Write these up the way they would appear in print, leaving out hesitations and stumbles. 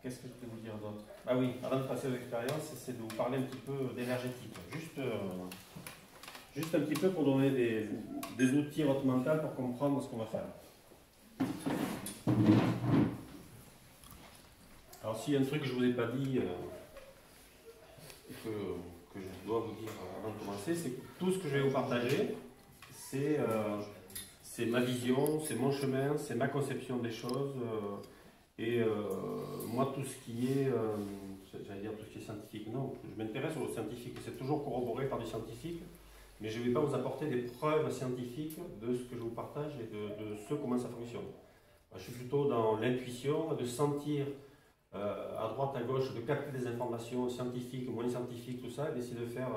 Qu'est-ce que je peux vous dire d'autre? Ah oui, avant de passer à l'expérience, c'est de vous parler un petit peu d'énergétique. Juste un petit peu pour donner des outils à votre mental pour comprendre ce qu'on va faire. Alors s'il y a un truc que je ne vous ai pas dit, que je dois vous dire avant de commencer, c'est que tout ce que je vais vous partager, c'est ma vision, c'est mon chemin, c'est ma conception des choses. Moi, tout ce qui est, j'allais dire tout ce qui est scientifique, non, je m'intéresse aux scientifiques, c'est toujours corroboré par du scientifique, mais je ne vais pas vous apporter des preuves scientifiques de ce que je vous partage et de ce comment ça fonctionne. Je suis plutôt dans l'intuition, de sentir à droite, à gauche, de capter des informations scientifiques, moins scientifiques, tout ça, et d'essayer de faire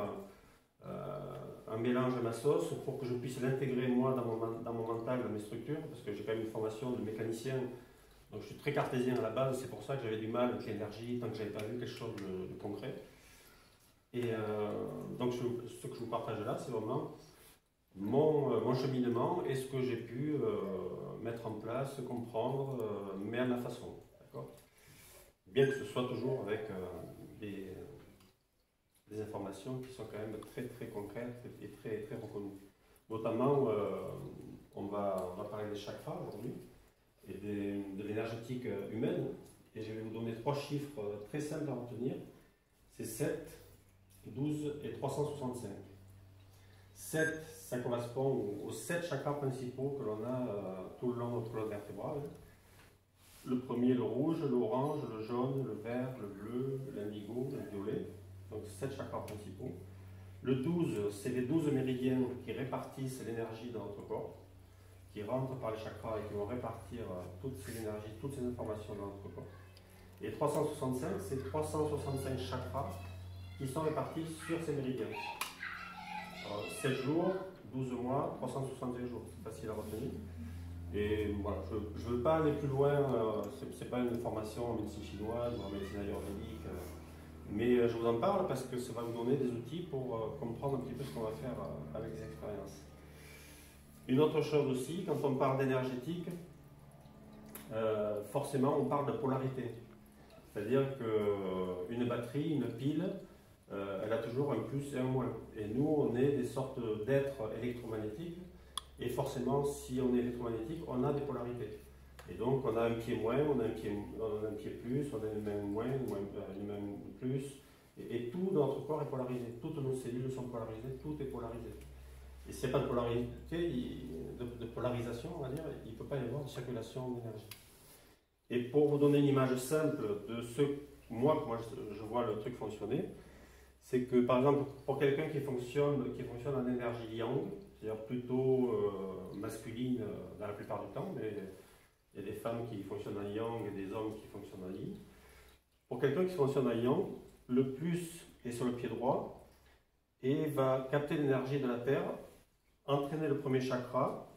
un mélange à ma sauce pour que je puisse l'intégrer moi dans mon mental, dans mes structures, parce que j'ai quand même une formation de mécanicien. Donc je suis très cartésien à la base, c'est pour ça que j'avais du mal avec l'énergie tant que je n'avais pas vu quelque chose de concret. Et donc ce que je vous partage là, c'est vraiment mon cheminement et ce que j'ai pu mettre en place, comprendre, mais à ma façon. Bien que ce soit toujours avec des informations qui sont quand même très très concrètes et très, très reconnues. Notamment, on va parler des chakras aujourd'hui et de l'énergétique humaine. Et je vais vous donner 3 chiffres très simples à retenir. C'est 7, 12 et 365. 7, ça correspond aux 7 chakras principaux que l'on a tout le long de notre colonne vertébrale. Le premier, le rouge, l'orange, le jaune, le vert, le bleu, l'indigo, le violet. Donc 7 chakras principaux. Le 12, c'est les 12 méridiens qui répartissent l'énergie dans notre corps, qui rentrent par les chakras et qui vont répartir toutes ces énergies, toutes ces informations dans notre corps. Et 365, c'est 365 chakras qui sont répartis sur ces méridiens. Alors, 7 jours, 12 mois, 365 jours, c'est facile à retenir. Et voilà, je ne veux pas aller plus loin, ce n'est pas une formation en médecine chinoise ou en médecine ayurvédique, mais je vous en parle parce que ça va vous donner des outils pour comprendre un petit peu ce qu'on va faire avec les expériences. Une autre chose aussi, quand on parle d'énergétique, forcément on parle de polarité. C'est-à-dire qu'une batterie, une pile, elle a toujours un plus et un moins. Et nous, on est des sortes d'êtres électromagnétiques. Et forcément, si on est électromagnétique, on a des polarités. Et donc, on a un pied moins, on a un pied plus, on a une main moins, une main plus. Et tout dans notre corps est polarisé. Toutes nos cellules sont polarisées, tout est polarisé. Et s'il n'y a pas de polarité, de polarisation, on va dire, il ne peut pas y avoir de circulation d'énergie. Et pour vous donner une image simple de ce moi je vois le truc fonctionner, c'est que par exemple, pour quelqu'un qui fonctionne en énergie yang, c'est-à-dire plutôt masculine dans la plupart du temps, mais il y a des femmes qui fonctionnent en yang et des hommes qui fonctionnent en yin. Pour quelqu'un qui fonctionne en yang, le plus est sur le pied droit et va capter l'énergie de la terre, entraîner le premier chakra,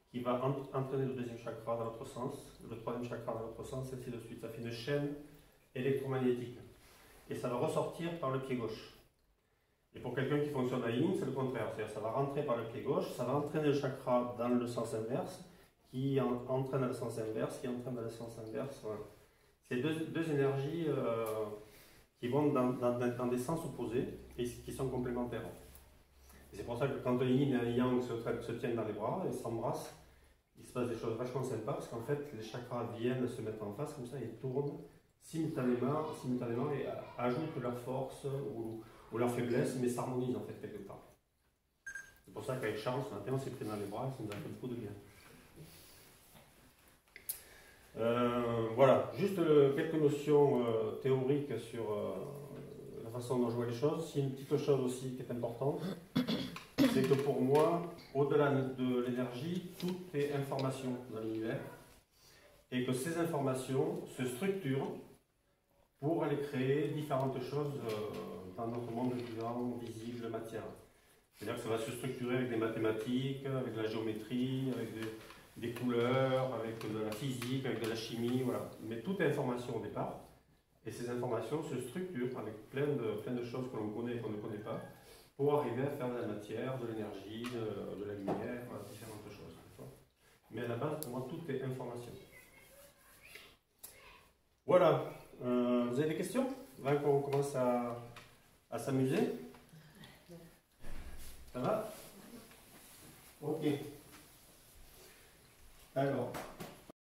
qui va entraîner le deuxième chakra dans l'autre sens, le troisième chakra dans l'autre sens, et ainsi de suite. Ça fait une chaîne électromagnétique. Et ça va ressortir par le pied gauche. Et pour quelqu'un qui fonctionne à yin, c'est le contraire. C'est-à-dire ça va rentrer par le pied gauche, ça va entraîner le chakra dans le sens inverse, qui entraîne dans le sens inverse, qui entraîne dans le sens inverse. Voilà. C'est deux énergies qui vont dans des sens opposés et qui sont complémentaires. Et c'est pour ça que quand un yin et un yang se tiennent dans les bras et s'embrassent, il se passe des choses vachement sympas parce qu'en fait les chakras viennent se mettre en face comme ça et tournent simultanément et ajoutent leur force ou leur faiblesse, mais s'harmonisent en fait quelque part. C'est pour ça qu'avec Charles, ce matin, on s'est pris dans les bras et ça nous a fait beaucoup de bien. Voilà, juste quelques notions théoriques sur la façon dont je vois les choses. C'est une petite chose aussi qui est importante, c'est que pour moi, au-delà de l'énergie, tout est information dans l'univers et que ces informations se structurent pour aller créer différentes choses dans notre monde vivant, visible, matière. C'est-à-dire que ça va se structurer avec des mathématiques, avec de la géométrie, avec des couleurs, avec de la physique, avec de la chimie, voilà. Mais tout est information au départ, et ces informations se structurent avec plein de choses que l'on connaît et qu'on ne connaît pas, pour arriver à faire de la matière, de l'énergie, de la lumière, voilà, différentes choses. Mais à la base, pour moi, tout est information. Voilà. Vous avez des questions avant qu'on commence à s'amuser? Ça va? Ok.